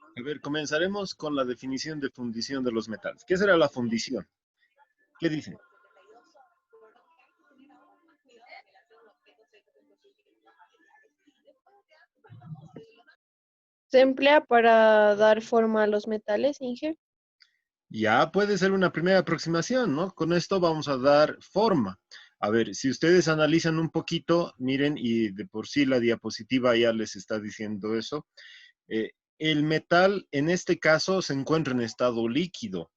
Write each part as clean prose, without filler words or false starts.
A ver, comenzaremos con la definición de fundición de los metales. ¿Qué será la fundición? ¿Qué dice? Se emplea para dar forma a los metales, Inge. Ya puede ser una primera aproximación, ¿no? Con esto vamos a dar forma. A ver, si ustedes analizan un poquito, miren, y de por sí la diapositiva ya les está diciendo eso. El metal, en este caso, se encuentra en estado líquido.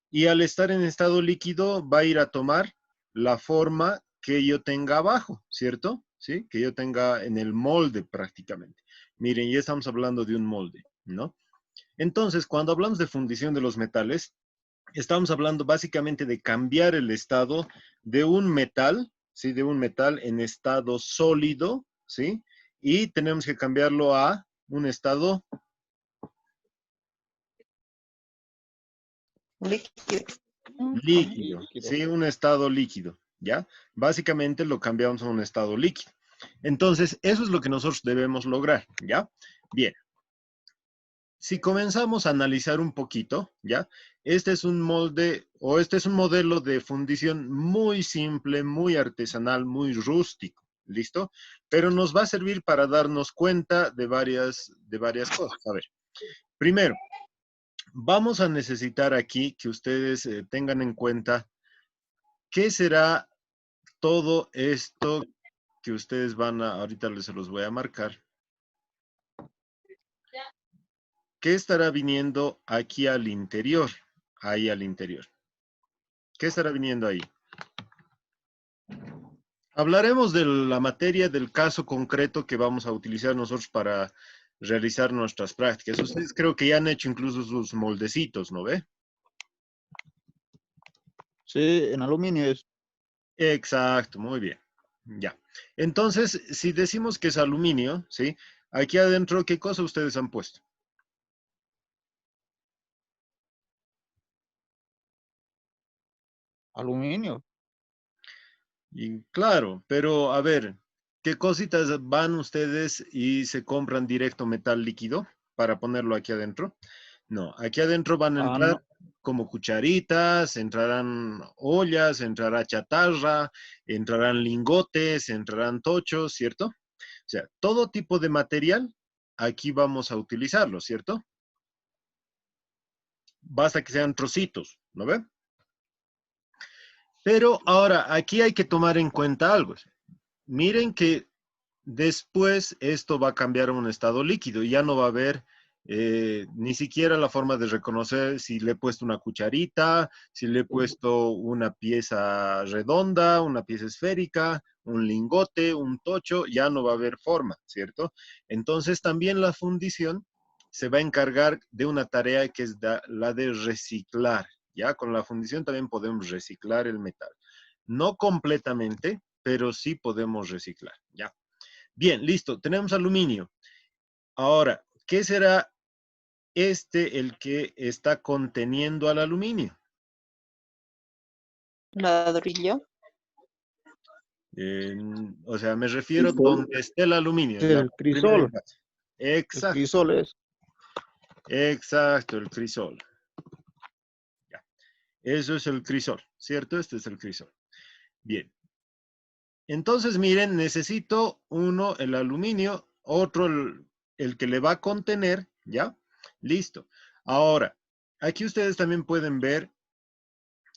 Y al estar en estado líquido, va a ir a tomar la forma que yo tenga abajo, ¿cierto? ¿Sí? Que yo tenga en el molde prácticamente. Miren, ya estamos hablando de un molde, ¿no? Entonces, cuando hablamos de fundición de los metales, estamos hablando básicamente de cambiar el estado de un metal, ¿sí? De un metal en estado sólido, ¿sí? Y tenemos que cambiarlo a un estado Líquido. líquido, Líquido. ¿sí? Un estado líquido, ¿ya? Básicamente lo cambiamos a un estado líquido. Entonces, eso es lo que nosotros debemos lograr, ¿ya? Bien. Si comenzamos a analizar un poquito, ¿ya? Este es un molde o este es un modelo de fundición muy simple, muy artesanal, muy rústico, ¿listo? Pero nos va a servir para darnos cuenta de varias cosas. A ver, primero, vamos a necesitar aquí que ustedes tengan en cuenta qué será todo esto que ustedes van a, ahorita se los voy a marcar. ¿Qué estará viniendo aquí al interior? Ahí al interior. ¿Qué estará viniendo ahí? Hablaremos de la materia del caso concreto que vamos a utilizar nosotros para realizar nuestras prácticas. Ustedes creo que ya han hecho incluso sus moldecitos, ¿no ve? Sí, en aluminio es. Exacto, muy bien. Ya. Entonces, si decimos que es aluminio, ¿sí? Aquí adentro, ¿qué cosa ustedes han puesto? Aluminio. Y claro, pero a ver, ¿qué cositas van ustedes y se compran directo metal líquido para ponerlo aquí adentro? No, aquí adentro van a Ah, entrar no. como cucharitas, entrarán ollas, entrará chatarra, entrarán lingotes, entrarán tochos, ¿cierto? O sea, todo tipo de material aquí vamos a utilizarlo, ¿cierto? Basta que sean trocitos, ¿no ve? Pero ahora, aquí hay que tomar en cuenta algo. Miren que después esto va a cambiar a un estado líquido y ya no va a haber ni siquiera la forma de reconocer si le he puesto una cucharita, si le he puesto una pieza redonda, una pieza esférica, un lingote, un tocho, ya no va a haber forma, ¿cierto? Entonces también la fundición se va a encargar de una tarea que es la de reciclar. Ya con la fundición también podemos reciclar el metal. No completamente, pero sí podemos reciclar, ¿ya? Bien, listo, tenemos aluminio. Ahora, ¿qué será el que está conteniendo al aluminio? Ladrillo. O sea, me refiero donde esté el aluminio, es la El primera crisol. fase. El Exacto, crisol es. exacto, el crisol. Ya. Eso es el crisol, ¿cierto? Este es el crisol. Bien. Entonces, miren, necesito uno, el aluminio, otro, el que le va a contener, ¿ya? Listo. Ahora, aquí ustedes también pueden ver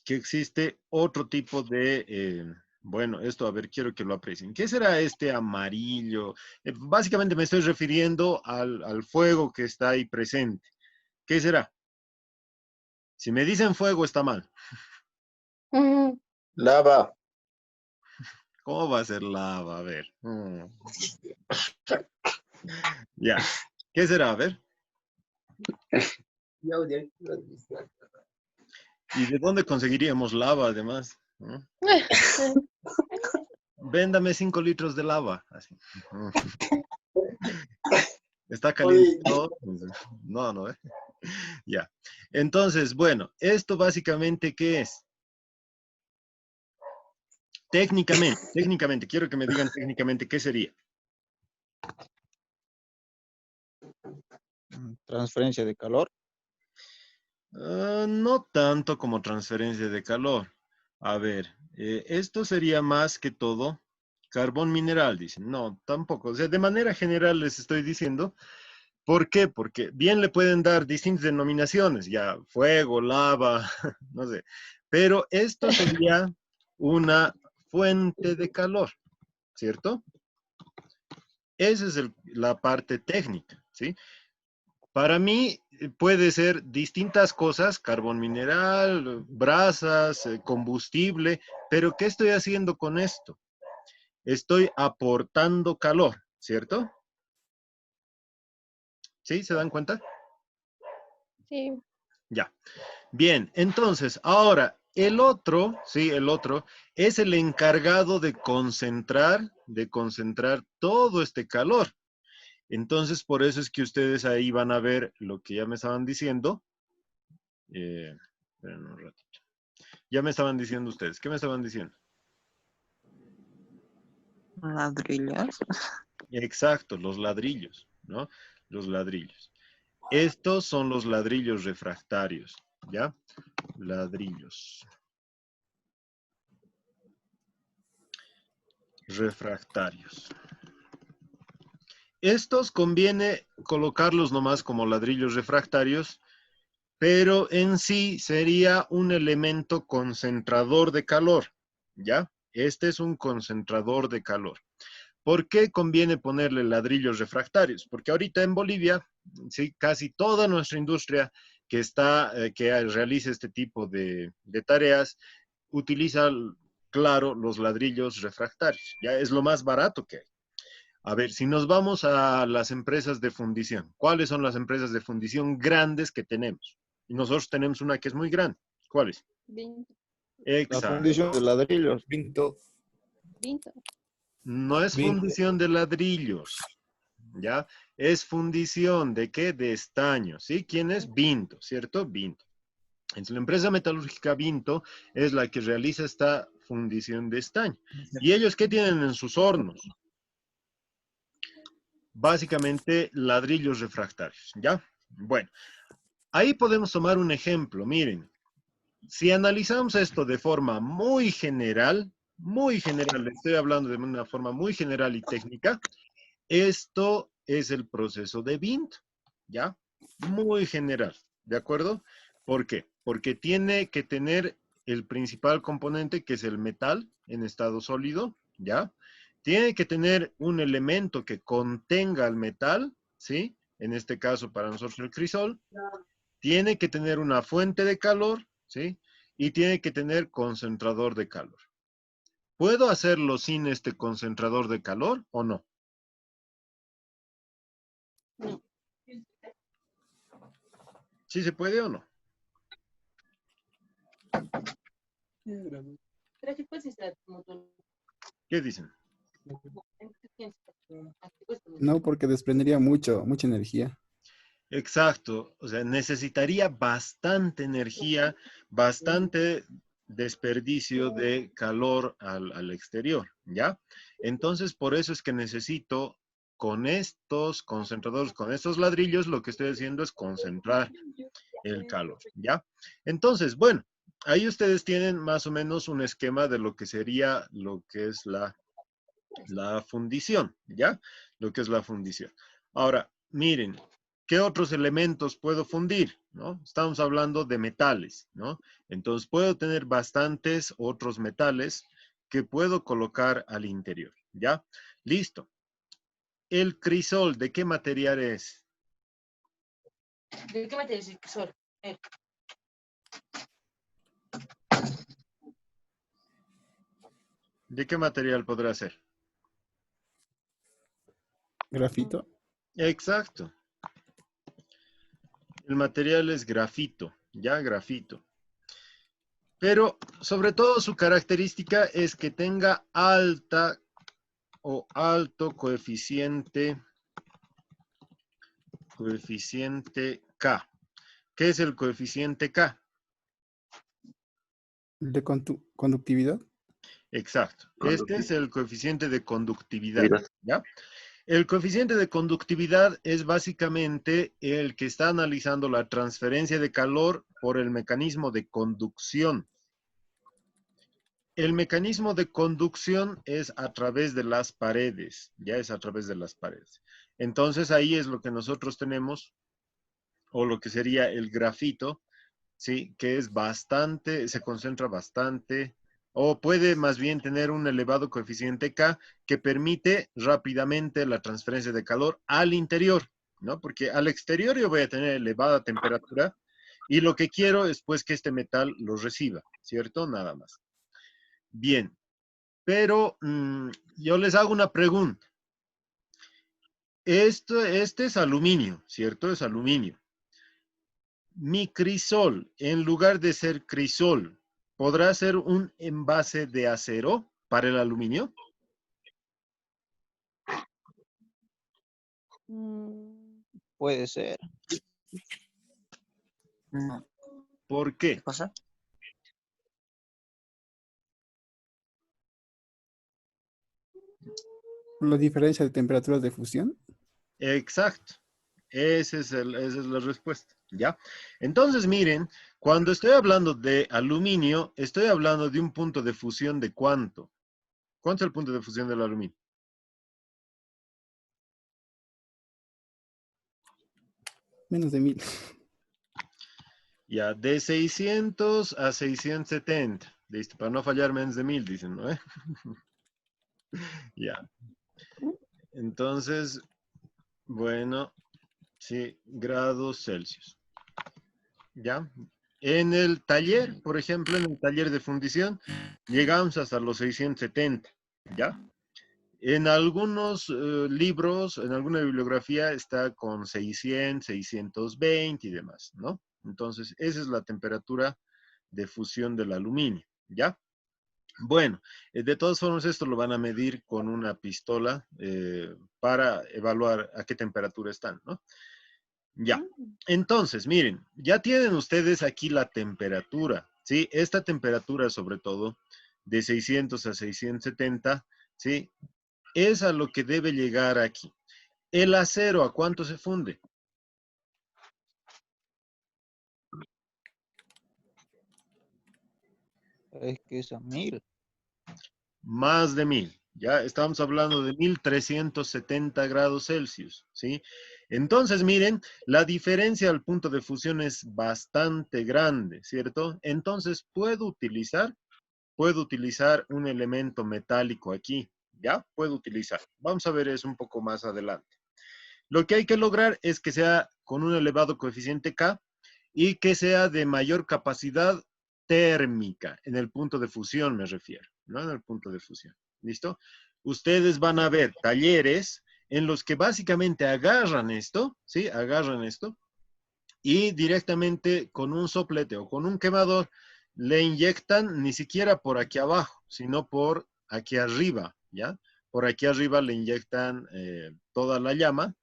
que existe otro tipo de, bueno, esto, a ver, quiero que lo aprecien. ¿Qué será este amarillo? Básicamente me estoy refiriendo al fuego que está ahí presente. ¿Qué será? Si me dicen fuego, está mal. Lava. ¿Cómo va a ser lava? A ver. Ya. ¿Qué será? A ver. ¿Y de dónde conseguiríamos lava, además? ¿No? Véndame 5 litros de lava. Así. ¿Está caliente todo? No, no, ¿eh? Ya. Entonces, bueno, esto básicamente, ¿qué es? Técnicamente, quiero que me digan técnicamente qué sería. transferencia de calor. No tanto como transferencia de calor. A ver, esto sería más que todo carbón mineral, dicen. No, tampoco. O sea, de manera general les estoy diciendo. ¿Por qué? Porque bien le pueden dar distintas denominaciones, ya fuego, lava, no sé. Pero esto sería una fuente de calor, ¿cierto? Esa es la parte técnica, ¿sí? Para mí puede ser distintas cosas, carbón mineral, brasas, combustible, pero ¿qué estoy haciendo con esto? Estoy aportando calor, ¿cierto? ¿Sí? ¿Se dan cuenta? Sí. Ya. Bien, entonces, ahora, el otro, sí, el otro, es el encargado de concentrar todo este calor. Entonces, por eso es que ustedes ahí van a ver lo que ya me estaban diciendo. Esperen un ratito. Ya me estaban diciendo ustedes. ¿Qué me estaban diciendo? Ladrillos. Exacto, los ladrillos, ¿no? Los ladrillos. Estos son los ladrillos refractarios, ¿ya? Ladrillos refractarios. Estos conviene colocarlos nomás como ladrillos refractarios, pero en sí sería un elemento concentrador de calor, ¿ya? Este es un concentrador de calor. ¿Por qué conviene ponerle ladrillos refractarios? Porque ahorita en Bolivia, sí, casi toda nuestra industria que realiza este tipo de tareas, utiliza, claro, los ladrillos refractarios. Ya es lo más barato que hay. A ver, si nos vamos a las empresas de fundición, ¿cuáles son las empresas de fundición grandes que tenemos? Y nosotros tenemos una que es muy grande. ¿Cuáles? Vinto. La Exacto. fundición de ladrillos. Vinto. Vinto. No es Vinto. fundición de ladrillos, ¿ya? Es fundición de qué? De estaño, ¿sí? ¿Quién es? Vinto, ¿cierto? Vinto. Entonces, la empresa metalúrgica Vinto es la que realiza esta fundición de estaño. ¿Y ellos qué tienen en sus hornos? Básicamente ladrillos refractarios, ¿ya? Bueno, ahí podemos tomar un ejemplo. Miren, si analizamos esto de forma muy general, le estoy hablando de una forma muy general y técnica, esto es el proceso de Vint, ¿ya? Muy general, ¿de acuerdo? ¿Por qué? Porque tiene que tener el principal componente, que es el metal en estado sólido, ¿ya? Tiene que tener un elemento que contenga el metal, ¿sí? En este caso, para nosotros el crisol. Tiene que tener una fuente de calor, ¿sí? Y tiene que tener concentrador de calor. ¿Puedo hacerlo sin este concentrador de calor o no? No. ¿Sí se puede o no? ¿Qué dicen? No, porque desprendería mucha energía. Exacto, o sea, necesitaría bastante energía, bastante desperdicio de calor al exterior, ¿ya? Entonces, por eso es que necesito con estos concentradores, con estos ladrillos, lo que estoy haciendo es concentrar el calor, ¿ya? Entonces, bueno, ahí ustedes tienen más o menos un esquema de lo que sería lo que es la fundición, ¿ya? Lo que es la fundición. Ahora, miren, ¿qué otros elementos puedo fundir? ¿No? Estamos hablando de metales, ¿no? Entonces puedo tener bastantes otros metales que puedo colocar al interior, ¿ya? Listo. El crisol, ¿de qué material es? ¿De qué materia es el sol? ¿De qué material podrá ser? Grafito. Exacto. El material es grafito, ¿ya? Grafito. Pero sobre todo su característica es que tenga alta o alto coeficiente K. ¿Qué es el coeficiente K? El de conductividad. Exacto. Este es el coeficiente de conductividad, Actividad. ¿ya? El coeficiente de conductividad es básicamente el que está analizando la transferencia de calor por el mecanismo de conducción. El mecanismo de conducción es a través de las paredes, ya es a través de las paredes. Entonces ahí es lo que nosotros tenemos, o lo que sería el grafito, ¿sí? Que es bastante, se concentra bastante, o puede más bien tener un elevado coeficiente K que permite rápidamente la transferencia de calor al interior, ¿no? Porque al exterior yo voy a tener elevada temperatura y lo que quiero es pues que este metal lo reciba, ¿cierto? Nada más. Bien, pero yo les hago una pregunta. Este es aluminio, ¿cierto? Es aluminio. Mi crisol, en lugar de ser crisol, ¿podrá ser un envase de acero para el aluminio? Mm, Puede ser. No. ¿Por ¿Qué qué? cosa? La diferencia de temperaturas de fusión. Exacto. Esa es la respuesta, ¿ya? Entonces, miren, cuando estoy hablando de aluminio, estoy hablando de un punto de fusión de ¿cuánto? ¿Cuánto es el punto de fusión del aluminio? Menos de 1000. Ya, de 600 a 670. Listo, para no fallar menos de 1000, dicen, ¿no? Ya. Entonces, bueno, sí, grados Celsius. ¿Ya? En el taller, por ejemplo, en el taller de fundición, llegamos hasta los 670, ¿ya? En algunos libros, en alguna bibliografía, está con 600, 620 y demás, ¿no? Entonces, esa es la temperatura de fusión del aluminio, ¿ya? Bueno, de todas formas, esto lo van a medir con una pistola para evaluar a qué temperatura están, ¿no? Ya. Entonces, miren, ya tienen ustedes aquí la temperatura, ¿sí? Esta temperatura, sobre todo, de 600 a 670, ¿sí? Es a lo que debe llegar aquí. El acero, ¿a cuánto se funde? Es que es a 1000. Más de 1000. Ya estamos hablando de 1370 grados Celsius, ¿sí? Entonces, miren, la diferencia al punto de fusión es bastante grande, ¿cierto? Entonces, puedo utilizar un elemento metálico aquí, ¿ya? Puedo utilizar. Vamos a ver eso un poco más adelante. Lo que hay que lograr es que sea con un elevado coeficiente K y que sea de mayor capacidad térmica, en el punto de fusión me refiero, ¿no? En el punto de fusión. ¿Listo? Ustedes van a ver talleres en los que básicamente agarran esto, ¿sí? Agarran esto y directamente con un soplete o con un quemador le inyectan ni siquiera por aquí abajo, sino por aquí arriba, ¿ya? Por aquí arriba le inyectan toda la llama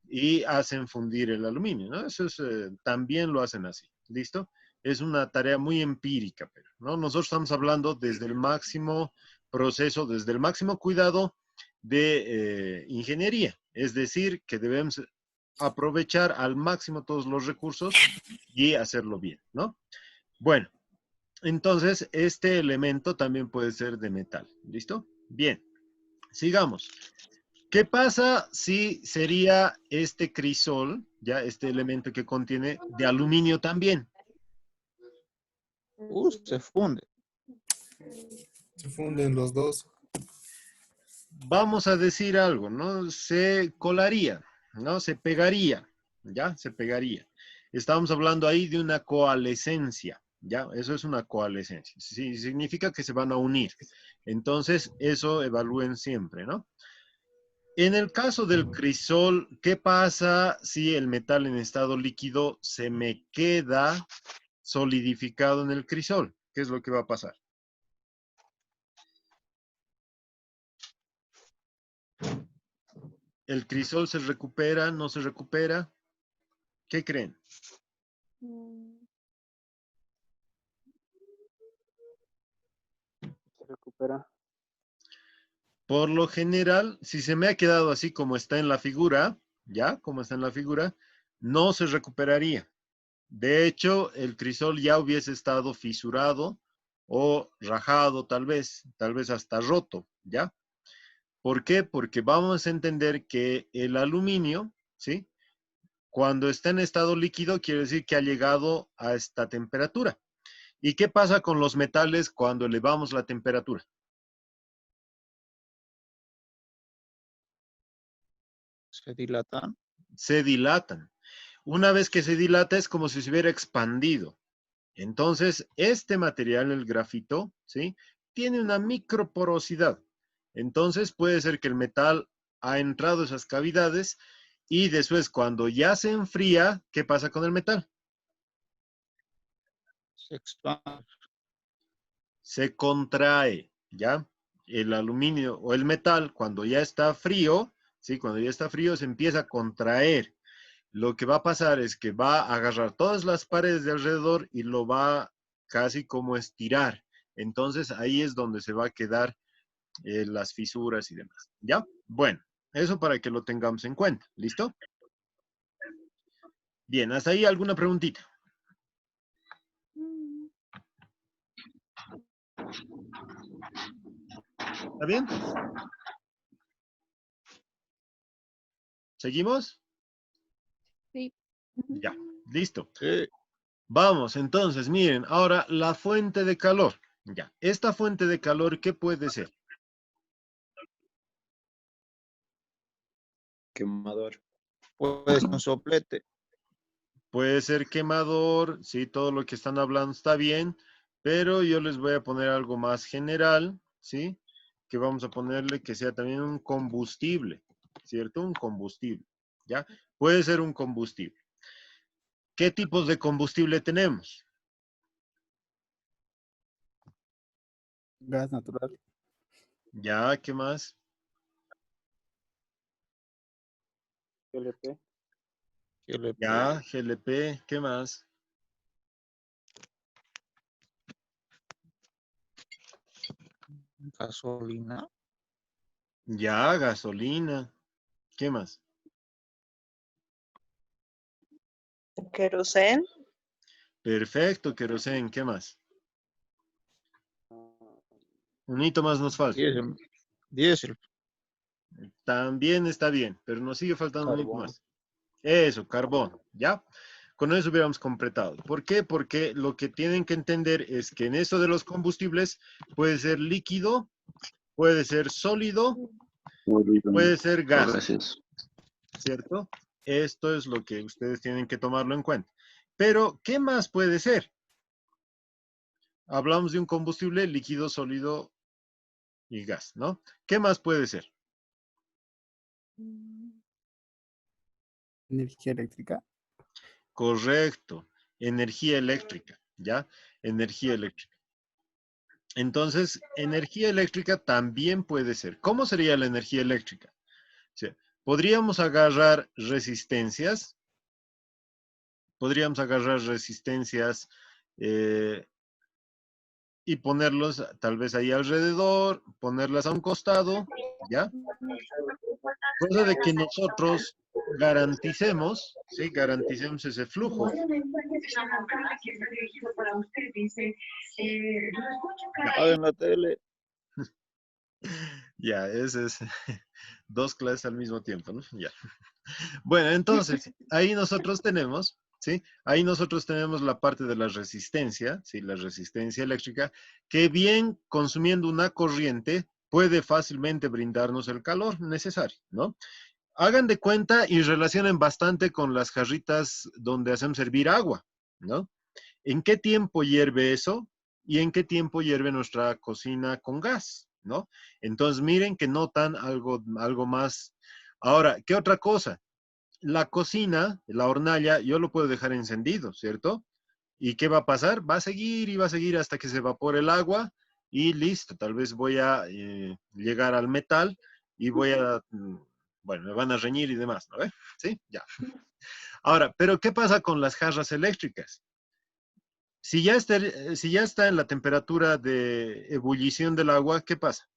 y hacen fundir el aluminio, ¿no? Eso es, también lo hacen así, ¿listo? Es una tarea muy empírica, pero, ¿no? Nosotros estamos hablando desde el máximo proceso, desde el máximo cuidado de ingeniería, es decir, que debemos aprovechar al máximo todos los recursos y hacerlo bien, ¿no? Bueno, entonces este elemento también puede ser de metal, ¿listo? Bien, sigamos. ¿Qué pasa si sería este crisol, ya este elemento que contiene de aluminio también? Se funde. Se funden los dos. Vamos a decir algo, ¿no? Se colaría, ¿no? Se pegaría, ¿ya? Se pegaría. Estamos hablando ahí de una coalescencia, ¿ya? Eso es una coalescencia. Sí, significa que se van a unir. Entonces, eso evalúen siempre, ¿no? En el caso del crisol, ¿qué pasa si el metal en estado líquido se me queda solidificado en el crisol? ¿Qué es lo que va a pasar? ¿El crisol se recupera? ¿No se recupera? ¿Qué creen? mm, Se recupera. Por lo general, si se me ha quedado así como está en la figura, ¿ya? Como está en la figura, no se recuperaría. De hecho, el crisol ya hubiese estado fisurado o rajado tal vez hasta roto, ¿ya? ¿Por qué? Porque vamos a entender que el aluminio, ¿sí? Cuando está en estado líquido, quiere decir que ha llegado a esta temperatura. ¿Y qué pasa con los metales cuando elevamos la temperatura? Se dilatan. Se dilatan. Una vez que se dilata es como si se hubiera expandido. Entonces, este material, el grafito, ¿sí? Tiene una microporosidad. Entonces, puede ser que el metal ha entrado a esas cavidades y después, cuando ya se enfría, ¿qué pasa con el metal? Se expande. Se contrae, ¿ya? El aluminio o el metal, cuando ya está frío, ¿sí? Cuando ya está frío, se empieza a contraer. Lo que va a pasar es que va a agarrar todas las paredes de alrededor y lo va casi como estirar. Entonces ahí es donde se va a quedar las fisuras y demás. ¿Ya? Bueno, eso para que lo tengamos en cuenta. ¿Listo? Bien, hasta ahí alguna preguntita. ¿Está bien? ¿Seguimos? Sí. Ya, listo. Sí. Vamos, entonces, miren, ahora la fuente de calor. Ya, esta fuente de calor, ¿qué puede ser? Quemador. Puede ser un soplete. Puede ser quemador, sí, todo lo que están hablando está bien, pero yo les voy a poner algo más general, ¿sí? Que vamos a ponerle que sea también un combustible, ¿cierto? Un combustible, ¿ya? Puede ser un combustible. ¿Qué tipos de combustible tenemos? Gas natural. Ya, ¿qué más? GLP. Ya, GLP, ¿qué más? Gasolina. Ya, gasolina, ¿qué más? Querosén. Perfecto, queroseno, ¿qué más? Un hito más nos falta. Diésel. Diésel. También está bien, pero nos sigue faltando un hito Carbón. más. Eso, carbón, ¿ya? Con eso hubiéramos completado. ¿Por qué? Porque lo que tienen que entender es que en eso de los combustibles puede ser líquido, puede ser sólido, puede ser gas, Gracias. ¿cierto? Esto es lo que ustedes tienen que tomarlo en cuenta. Pero, ¿qué más puede ser? Hablamos de un combustible líquido, sólido y gas, ¿no? ¿Qué más puede ser? Energía eléctrica. Correcto, energía eléctrica, ¿ya? Energía eléctrica. Entonces, energía eléctrica también puede ser. ¿Cómo sería la energía eléctrica? O sea, podríamos agarrar resistencias, eh, y ponerlos tal vez ahí alrededor, ponerlas a un costado, ¿ya? Cosa de que nosotros garanticemos, ¿sí? Garanticemos ese flujo. Apaguen la tele. Ya, ese es dos clases al mismo tiempo, ¿no? Ya. Bueno, entonces, ahí nosotros tenemos, ¿sí? Ahí nosotros tenemos la parte de la resistencia, ¿sí? La resistencia eléctrica, que bien consumiendo una corriente puede fácilmente brindarnos el calor necesario, ¿no? Hagan de cuenta y relacionen bastante con las jarritas donde hacemos hervir agua, ¿no? ¿En qué tiempo hierve eso? ¿Y en qué tiempo hierve nuestra cocina con gas? ¿No? Entonces miren que notan algo más. Ahora, ¿qué otra cosa? La cocina, la hornalla, yo lo puedo dejar encendido, ¿cierto? ¿Y qué va a pasar? Va a seguir y va a seguir hasta que se evapore el agua y listo. Tal vez voy a llegar al metal y voy a, bueno, me van a reñir y demás, ¿no? ¿Sí? Ya. Ahora, pero ¿qué pasa con las jarras eléctricas? Si ya está en la temperatura de ebullición del agua, ¿qué pasa?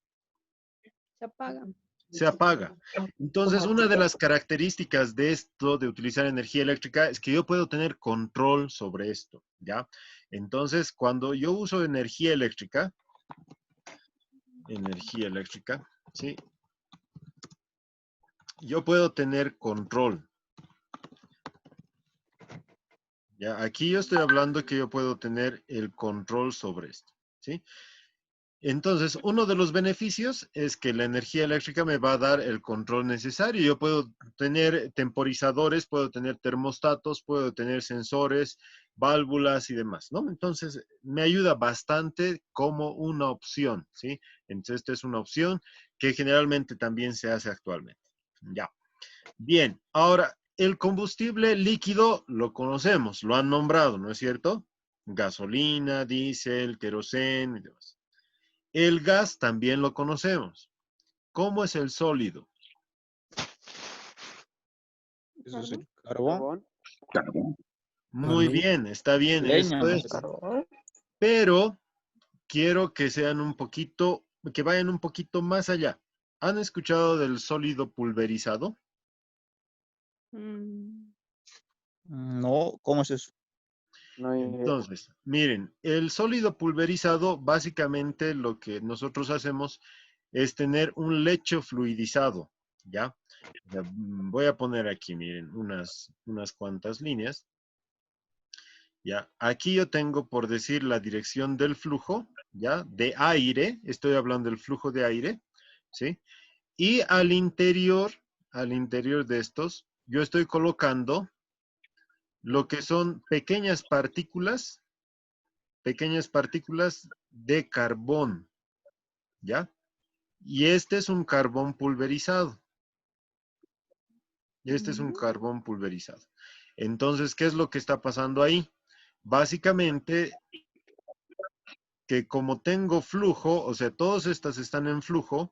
Se apaga. Se apaga. Entonces, una de las características de esto, de utilizar energía eléctrica, es que yo puedo tener control sobre esto, ¿ya? Entonces, cuando yo uso energía eléctrica, ¿sí? Yo puedo tener control. Ya, aquí yo estoy hablando que yo puedo tener el control sobre esto, ¿sí? Entonces, uno de los beneficios es que la energía eléctrica me va a dar el control necesario. Yo puedo tener temporizadores, puedo tener termostatos, puedo tener sensores, válvulas y demás, ¿no? Entonces, me ayuda bastante como una opción, ¿sí? Entonces, esta es una opción que generalmente también se hace actualmente. Ya. Bien, ahora, el combustible líquido lo conocemos, lo han nombrado, ¿no es cierto? Gasolina, diésel, queroseno y demás. El gas también lo conocemos. ¿Cómo es el sólido? Eso es el carbón. Carbón. Muy Leña. bien, está bien, Leña, eso ¿no? es. Pero quiero que sean un poquito, que vayan un poquito más allá. ¿Han escuchado del sólido pulverizado? Mm, No, ¿cómo es eso? No hay idea. Entonces, miren, el sólido pulverizado, básicamente lo que nosotros hacemos es tener un lecho fluidizado, ¿ya? Voy a poner aquí, miren, unas cuantas líneas. ¿Ya? Aquí yo tengo, por decir, la dirección del flujo, ¿ya? De aire, estoy hablando del flujo de aire, ¿sí? Y al interior de estos, yo estoy colocando lo que son pequeñas partículas de carbón, ¿ya? Y este es un carbón pulverizado. Este es un carbón pulverizado. Entonces, ¿qué es lo que está pasando ahí? Básicamente, que como tengo flujo, o sea, todas estas están en flujo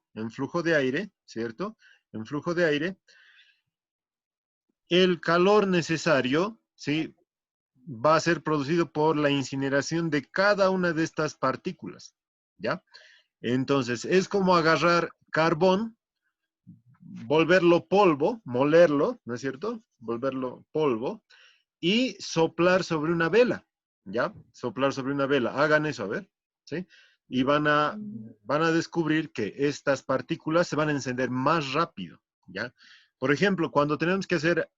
de aire, ¿cierto? En flujo de aire, el calor necesario, ¿sí? Va a ser producido por la incineración de cada una de estas partículas, ¿ya? Entonces, es como agarrar carbón, volverlo polvo, molerlo, ¿no es cierto? Volverlo polvo y soplar sobre una vela, ¿ya? Soplar sobre una vela. Hagan eso, a ver, ¿sí? Y van a descubrir que estas partículas se van a encender más rápido, ¿ya? Por ejemplo, cuando tenemos que hacer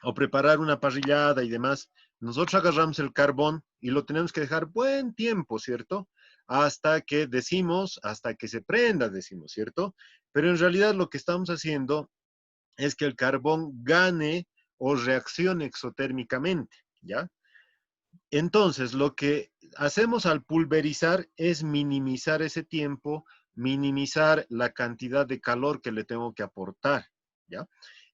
o preparar una parrillada y demás, nosotros agarramos el carbón y lo tenemos que dejar buen tiempo, ¿cierto? Hasta que decimos, hasta que se prenda, decimos, ¿cierto? Pero en realidad lo que estamos haciendo es que el carbón gane o reaccione exotérmicamente, ¿ya? Entonces, lo que hacemos al pulverizar es minimizar ese tiempo, minimizar la cantidad de calor que le tengo que aportar, ¿ya?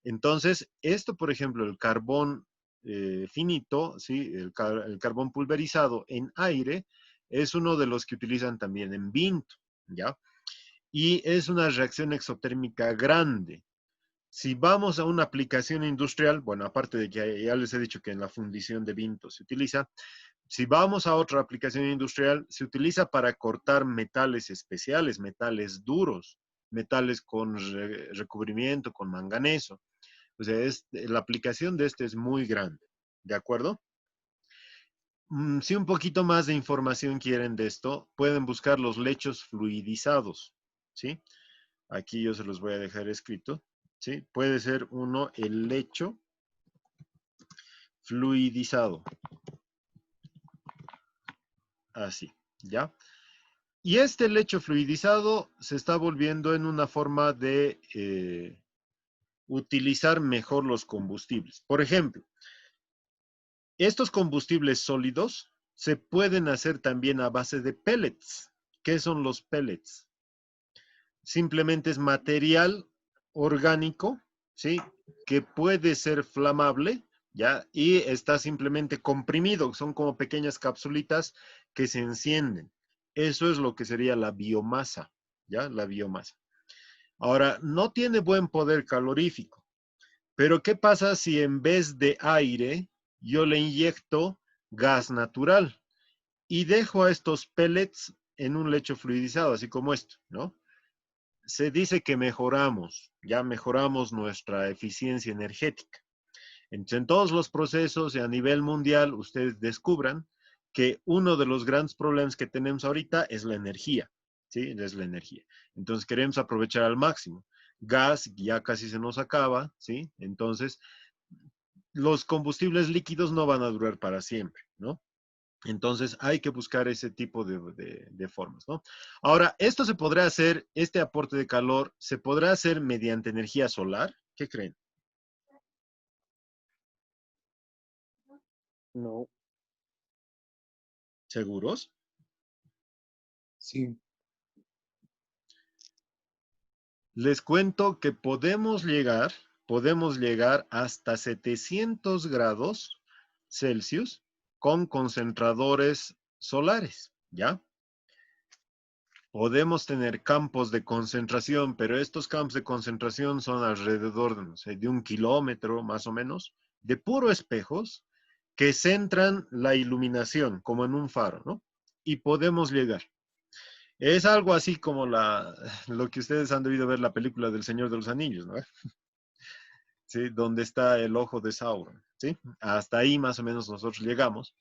Entonces, esto, por ejemplo, el carbón finito, ¿sí? El carbón pulverizado en aire, es uno de los que utilizan también en viento, ¿ya? Y es una reacción exotérmica grande. Si vamos a una aplicación industrial, bueno, aparte de que ya les he dicho que en la fundición de vinto se utiliza, si vamos a otra aplicación industrial, se utiliza para cortar metales especiales, metales duros, metales con recubrimiento, con manganeso. O sea, la aplicación de este es muy grande, ¿de acuerdo? Si un poquito más de información quieren de esto, pueden buscar los lechos fluidizados, ¿sí? Aquí yo se los voy a dejar escrito, ¿sí? Puede ser uno el lecho fluidizado. Así, ¿ya? Y este lecho fluidizado se está volviendo en una forma de utilizar mejor los combustibles. Por ejemplo, estos combustibles sólidos se pueden hacer también a base de pellets. ¿Qué son los pellets? Simplemente es material orgánico, ¿sí? Que puede ser flamable, ¿ya? Y está simplemente comprimido, son como pequeñas capsulitas que se encienden. Eso es lo que sería la biomasa, ¿ya? La biomasa. Ahora, no tiene buen poder calorífico, pero ¿qué pasa si en vez de aire yo le inyecto gas natural y dejo a estos pellets en un lecho fluidizado, así como esto, ¿no? se dice que mejoramos, ya mejoramos nuestra eficiencia energética. Entonces, en todos los procesos y a nivel mundial, ustedes descubran que uno de los grandes problemas que tenemos ahorita es la energía, ¿sí? Es la energía. Entonces, queremos aprovechar al máximo. Gas ya casi se nos acaba, ¿sí? Entonces, los combustibles líquidos no van a durar para siempre, ¿no? Entonces, hay que buscar ese tipo de formas, ¿no? Ahora, esto se podrá hacer, este aporte de calor, ¿se podrá hacer mediante energía solar? ¿Qué creen? No. ¿Seguros? Sí. Les cuento que podemos llegar hasta 700 grados Celsius con concentradores solares, ¿ya? Podemos tener campos de concentración, pero estos campos de concentración son alrededor de, no sé, de 1 kilómetro más o menos, de puro espejos que centran la iluminación, como en un faro, ¿no? Y podemos llegar. Es algo así como lo que ustedes han debido ver la película del Señor de los Anillos, ¿no? ¿Sí? Donde está el ojo de Sauron, ¿sí? Hasta ahí más o menos nosotros llegamos,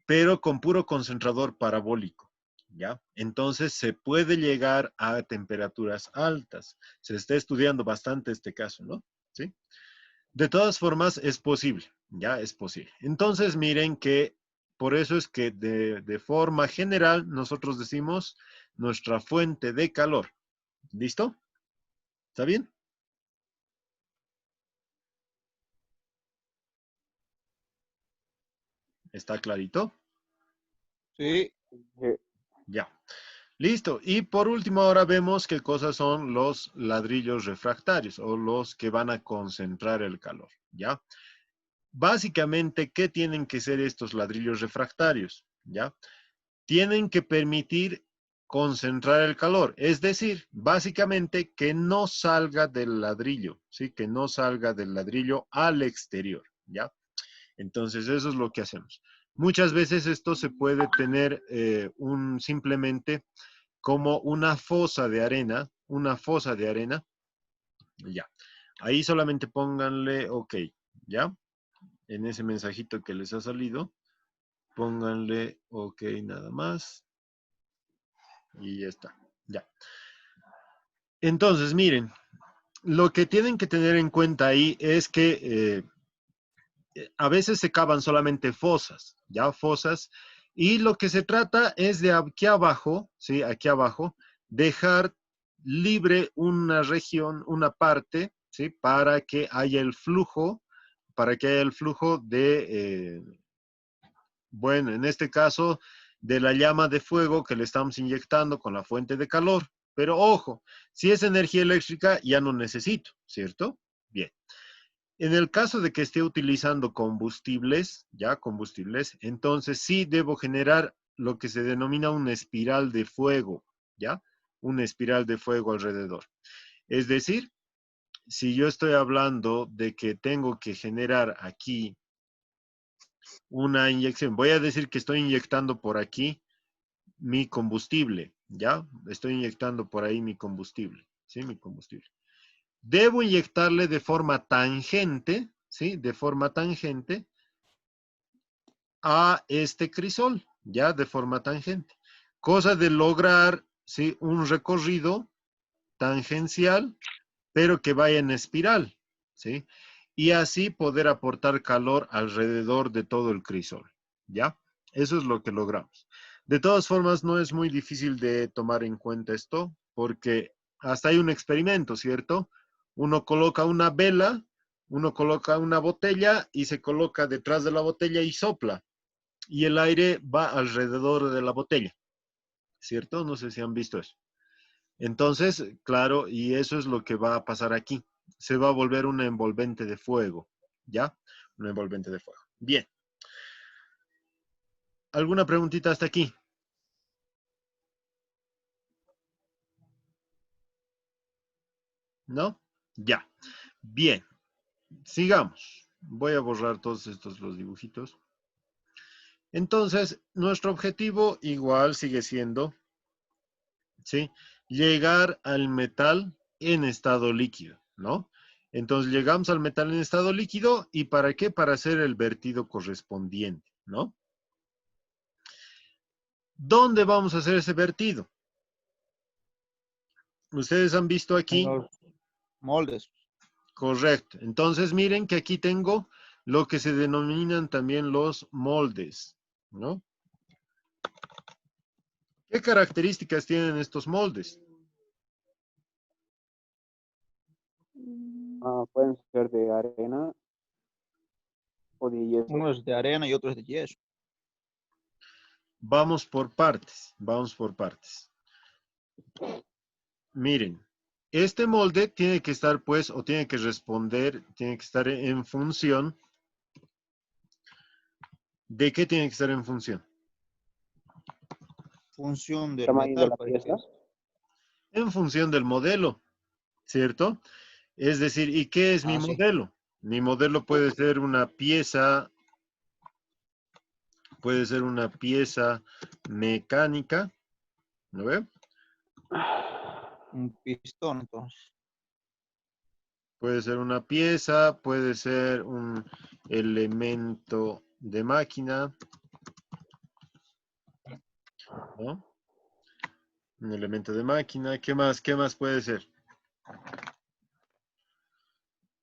pero con puro concentrador parabólico, ¿ya? Entonces se puede llegar a temperaturas altas. Se está estudiando bastante este caso, ¿no? ¿Sí? De todas formas, es posible, ya es posible. Entonces, miren que por eso es que de forma general nosotros decimos nuestra fuente de calor. ¿Listo? ¿Está bien? ¿Está clarito? Sí. Ya. Listo. Y por último, ahora vemos qué cosas son los ladrillos refractarios o los que van a concentrar el calor, ¿ya? Básicamente, ¿qué tienen que ser estos ladrillos refractarios? ¿Ya? Tienen que permitir concentrar el calor, es decir, básicamente que no salga del ladrillo, ¿sí? Que no salga del ladrillo al exterior, ¿ya? Entonces, eso es lo que hacemos. Muchas veces esto se puede tener simplemente como una fosa de arena, ya. Ahí solamente pónganle OK, ¿ya? En ese mensajito que les ha salido, pónganle OK nada más. Y ya está, ya. Entonces, miren, lo que tienen que tener en cuenta ahí es que a veces se cavan solamente fosas, ¿ya? Fosas. Y lo que se trata es de aquí abajo, ¿sí? Aquí abajo, dejar libre una región, una parte, ¿sí? Para que haya el flujo bueno, en este caso, de la llama de fuego que le estamos inyectando con la fuente de calor. Pero ojo, si es energía eléctrica, ya no necesito, ¿cierto? Bien. En el caso de que esté utilizando combustibles, ya combustibles, entonces sí debo generar lo que se denomina una espiral de fuego, ¿ya? Una espiral de fuego alrededor. Es decir, si yo estoy hablando de que tengo que generar aquí una inyección, voy a decir que estoy inyectando por aquí mi combustible, ¿ya? Estoy inyectando por ahí mi combustible, ¿sí? Mi combustible. Debo inyectarle de forma tangente, ¿sí? De forma tangente a este crisol, ya de forma tangente. Cosa de lograr, ¿sí? Un recorrido tangencial, pero que vaya en espiral, ¿sí? Y así poder aportar calor alrededor de todo el crisol, ¿ya? Eso es lo que logramos. De todas formas, no es muy difícil de tomar en cuenta esto, porque hasta hay un experimento, ¿cierto? Uno coloca una vela, uno coloca una botella y se coloca detrás de la botella y sopla, y el aire va alrededor de la botella, ¿cierto? No sé si han visto eso. Entonces, claro, y eso es lo que va a pasar aquí. Se va a volver una envolvente de fuego, ¿ya? Una envolvente de fuego. Bien. ¿Alguna preguntita hasta aquí? ¿No? Ya. Bien. Sigamos. Voy a borrar todos estos los dibujitos. Entonces, nuestro objetivo igual sigue siendo, ¿sí? llegar al metal en estado líquido, ¿no? Entonces llegamos al metal en estado líquido, ¿y para qué? Para hacer el vertido correspondiente, ¿no? ¿Dónde vamos a hacer ese vertido? Ustedes han visto En aquí, los moldes. correcto. Entonces miren que aquí tengo lo que se denominan también los moldes, ¿no? ¿Qué características tienen estos moldes? Pueden ser de arena o de yeso. Uno es de arena y otro es de yeso. Vamos por partes, vamos por partes. Miren, este molde tiene que estar, pues, o tiene que responder, tiene que estar en función. ¿De qué tiene que estar en función? Función del Tamaño de metal, la parece que pieza. es. En función del modelo, ¿cierto? Es decir, ¿y qué es mi Sí. modelo? Mi modelo puede ser una pieza mecánica, ¿no ve? Un pistón, entonces. Puede ser una pieza, puede ser un elemento de máquina, ¿no? Un elemento de máquina. ¿Qué más? ¿Qué más puede ser?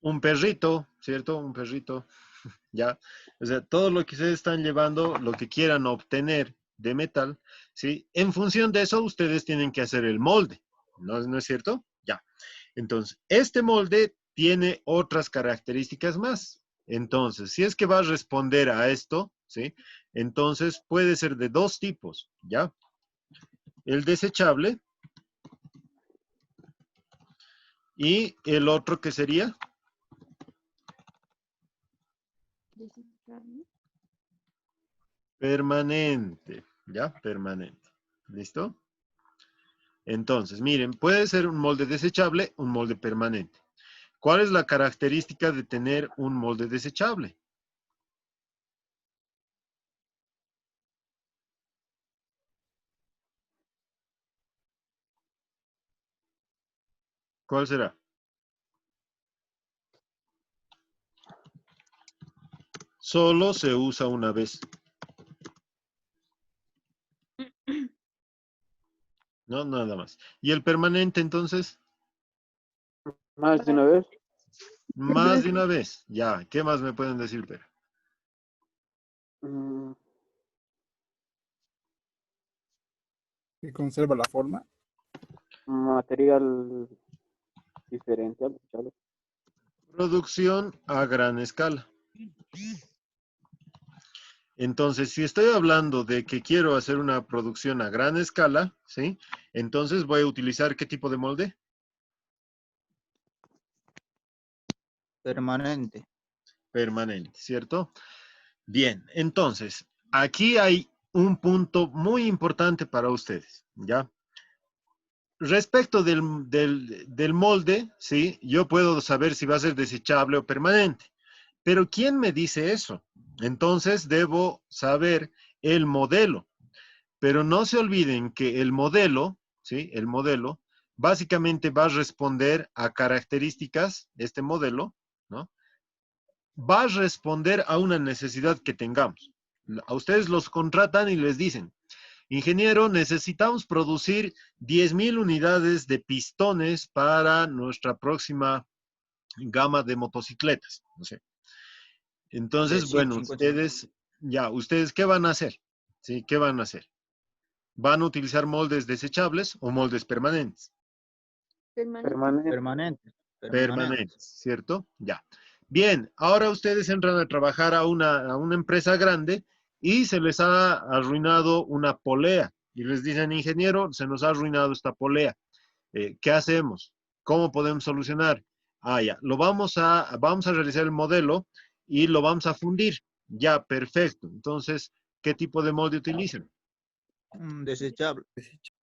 Un perrito, ¿cierto? Un perrito, ¿ya? O sea, todo lo que ustedes están llevando, lo que quieran obtener de metal, ¿sí? En función de eso, ustedes tienen que hacer el molde, ¿no es cierto? Ya. Entonces, este molde tiene otras características más. Entonces, si es que va a responder a esto, ¿sí? Entonces, puede ser de dos tipos, ¿ya? El desechable y el otro que sería permanente, ¿ya? Permanente. ¿Listo? Entonces, miren, puede ser un molde desechable, un molde permanente. ¿Cuál es la característica de tener un molde desechable? ¿Cuál será? Solo se usa una vez. No, nada más. ¿Y el permanente, entonces? Más de una vez. Más de una vez. Ya, ¿qué más me pueden decir, pero? mm, Que conserva la forma. Material diferente al desechable. Producción a gran escala. Entonces, si estoy hablando de que quiero hacer una producción a gran escala, ¿sí? Entonces voy a utilizar ¿qué tipo de molde? Permanente. Permanente, ¿cierto? Bien, entonces, aquí hay un punto muy importante para ustedes, ¿ya? Respecto del molde, ¿sí? Yo puedo saber si va a ser desechable o permanente, pero ¿quién me dice eso? Entonces, debo saber el modelo, pero no se olviden que el modelo, ¿sí? El modelo básicamente va a responder a características, este modelo, ¿no? Va a responder a una necesidad que tengamos. A ustedes los contratan y les dicen, ingeniero, necesitamos producir 10,000 unidades de pistones para nuestra próxima gama de motocicletas. No sé. De Entonces, bueno, 150. ustedes, ¿qué van a hacer? ¿Sí? ¿Qué van a hacer? ¿Van a utilizar moldes desechables o moldes permanentes? Permanente. Permanente. Permanente. Permanentes, ¿cierto? Ya. Bien, ahora ustedes entran a trabajar a una empresa grande y se les ha arruinado una polea. Y les dicen, ingeniero, se nos ha arruinado esta polea. ¿Qué hacemos? ¿Cómo podemos solucionar? Ya, vamos a realizar el modelo y lo vamos a fundir. Ya, perfecto. Entonces, ¿qué tipo de molde utilizan? Un desechable.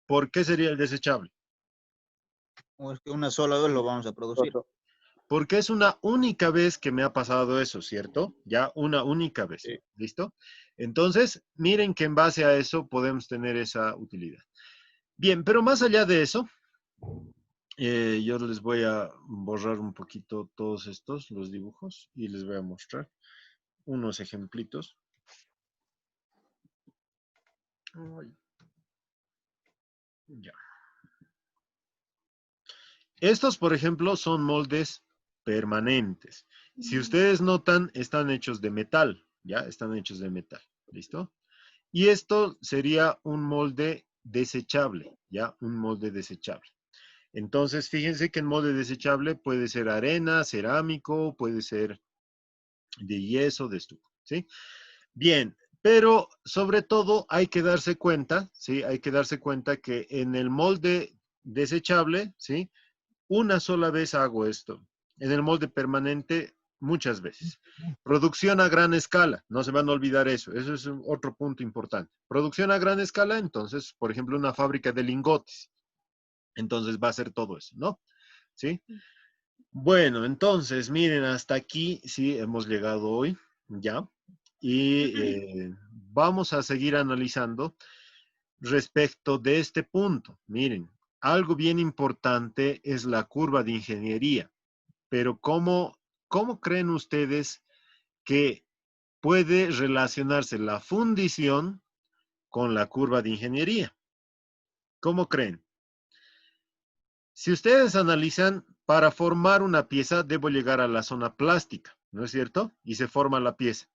¿Por qué sería el desechable? O es que una sola vez lo vamos a producir. Porque es una única vez que me ha pasado eso, ¿cierto? Ya una única vez. Sí. ¿Listo? Entonces, miren que en base a eso podemos tener esa utilidad. Bien, pero más allá de eso, Yo les voy a borrar un poquito todos estos, los dibujos, y les voy a mostrar unos ejemplitos. Ay, ya. Estos, por ejemplo, son moldes permanentes. Si ustedes notan, están hechos de metal, ¿ya? Están hechos de metal, ¿listo? Y esto sería un molde desechable, ¿ya? Un molde desechable. Entonces, fíjense que el molde desechable puede ser arena, cerámico, puede ser de yeso, de estuco, ¿sí? Bien, pero sobre todo hay que darse cuenta, ¿sí? Hay que darse cuenta que en el molde desechable, ¿sí? Una sola vez hago esto. En el molde permanente, muchas veces. Producción a gran escala, no se van a olvidar eso. Eso es otro punto importante. Producción a gran escala, entonces, por ejemplo, una fábrica de lingotes. Entonces va a ser todo eso, ¿no? ¿Sí? Bueno, entonces, miren, hasta aquí sí hemos llegado hoy, ¿ya? Y vamos a seguir analizando respecto de este punto. Miren, algo bien importante es la curva de ingeniería, pero ¿cómo creen ustedes que puede relacionarse la fundición con la curva de ingeniería? ¿Cómo creen? Si ustedes analizan, para formar una pieza debo llegar a la zona plástica, ¿no es cierto? Y se forma la pieza.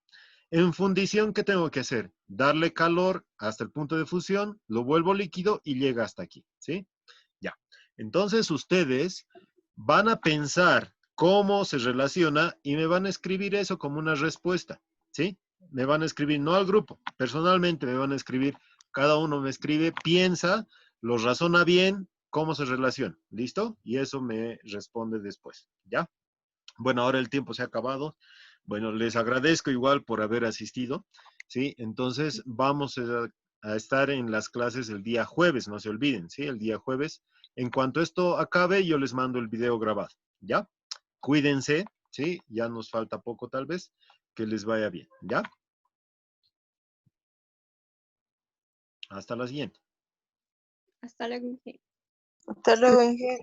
En fundición, ¿qué tengo que hacer? Darle calor hasta el punto de fusión, lo vuelvo líquido y llega hasta aquí, ¿sí? Ya. Entonces ustedes van a pensar cómo se relaciona y me van a escribir eso como una respuesta, ¿sí? Me van a escribir, no al grupo, personalmente me van a escribir, cada uno me escribe, piensa, lo razona bien, cómo se relaciona, ¿listo? Y eso me responde después, ¿ya? Bueno, ahora el tiempo se ha acabado. Bueno, les agradezco igual por haber asistido, ¿sí? Entonces vamos a estar en las clases el día jueves, no se olviden, ¿sí? El día jueves. En cuanto esto acabe, yo les mando el video grabado, ¿ya? Cuídense, ¿sí? Ya nos falta poco tal vez. Que les vaya bien, ¿ya? Hasta la siguiente. Hasta luego. Hasta luego, Inge.